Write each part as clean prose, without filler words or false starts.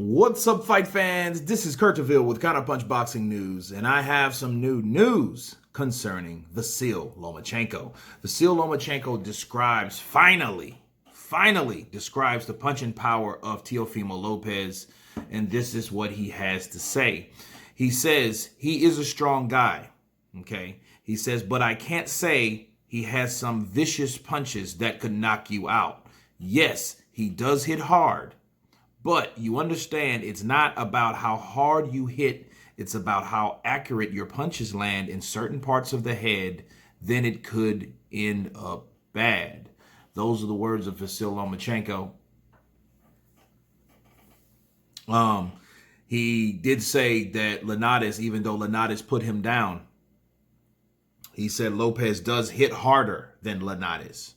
What's up, fight fans? This is Kurtaville with Counterpunch Boxing News, and I have some new news concerning Vasyl Lomachenko. Vasyl Lomachenko finally describes the punching power of Teofimo Lopez, and this is what he has to say. He says he is a strong guy, okay? He says, but I can't say he has some vicious punches that could knock you out. Yes, he does hit hard. But you understand it's not about how hard you hit. It's about how accurate your punches land in certain parts of the head. Then it could end up bad. Those are the words of Vasyl Lomachenko. He did say that Linares, even though Linares put him down, he said Lopez does hit harder than Linares.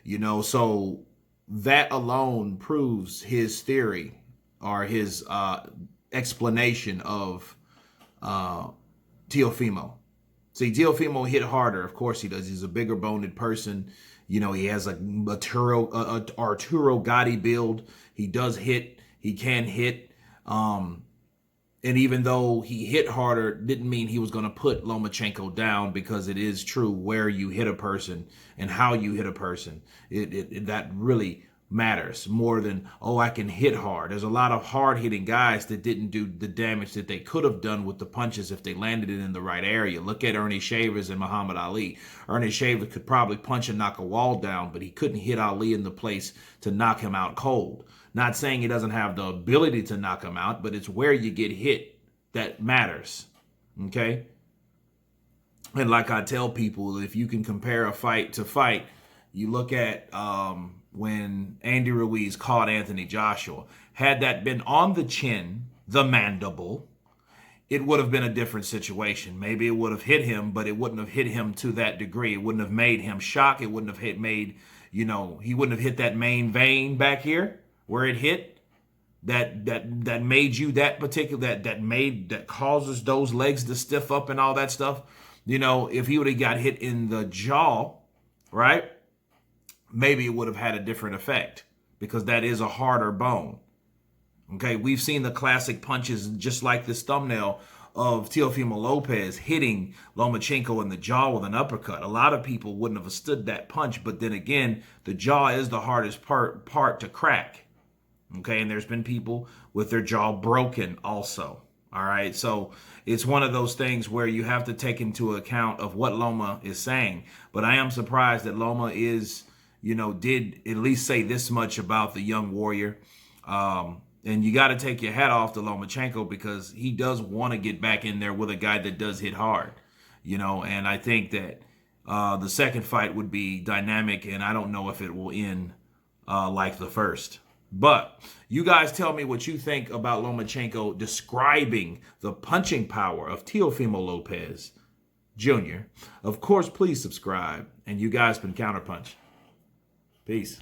You know, so that alone proves his theory or his explanation of Teofimo. See, Teofimo hit harder. Of course he does. He's a bigger boned person. You know, he has a Arturo Gatti build. He does hit. He can hit. And even though he hit harder, didn't mean he was going to put Lomachenko down, because it is true where you hit a person and how you hit a person. That really matters more than, oh, I can hit hard. There's a lot of hard-hitting guys that didn't do the damage that they could have done with the punches if they landed it in the right area. Look at Ernie Shavers and Muhammad Ali. Ernie Shavers could probably punch and knock a wall down, but he couldn't hit Ali in the place to knock him out cold. Not saying he doesn't have the ability to knock him out, but it's where you get hit that matters, okay? And like I tell people, if you can compare a fight to fight, you look at when Andy Ruiz caught Anthony Joshua. Had that been on the chin, the mandible, it would have been a different situation. Maybe it would have hit him, but it wouldn't have hit him to that degree. It wouldn't have made him shock. It wouldn't have he wouldn't have hit that main vein back here where it hit. That made you that particular, that causes those legs to stiff up and all that stuff. You know, if he would have got hit in the jaw, right, maybe it would have had a different effect, because that is a harder bone. Okay, we've seen the classic punches just like this thumbnail of Teofimo Lopez hitting Lomachenko in the jaw with an uppercut. A lot of people wouldn't have stood that punch, but then again, the jaw is the hardest part to crack. Okay, and there's been people with their jaw broken also. All right, so it's one of those things where you have to take into account of what Loma is saying. But I am surprised that Loma did at least say this much about the young warrior. And you got to take your hat off to Lomachenko, because he does want to get back in there with a guy that does hit hard. You know, and I think that the second fight would be dynamic, and I don't know if it will end like the first. But you guys tell me what you think about Lomachenko describing the punching power of Teofimo Lopez Jr. Of course, please subscribe. And you guys been Counterpunch. Peace.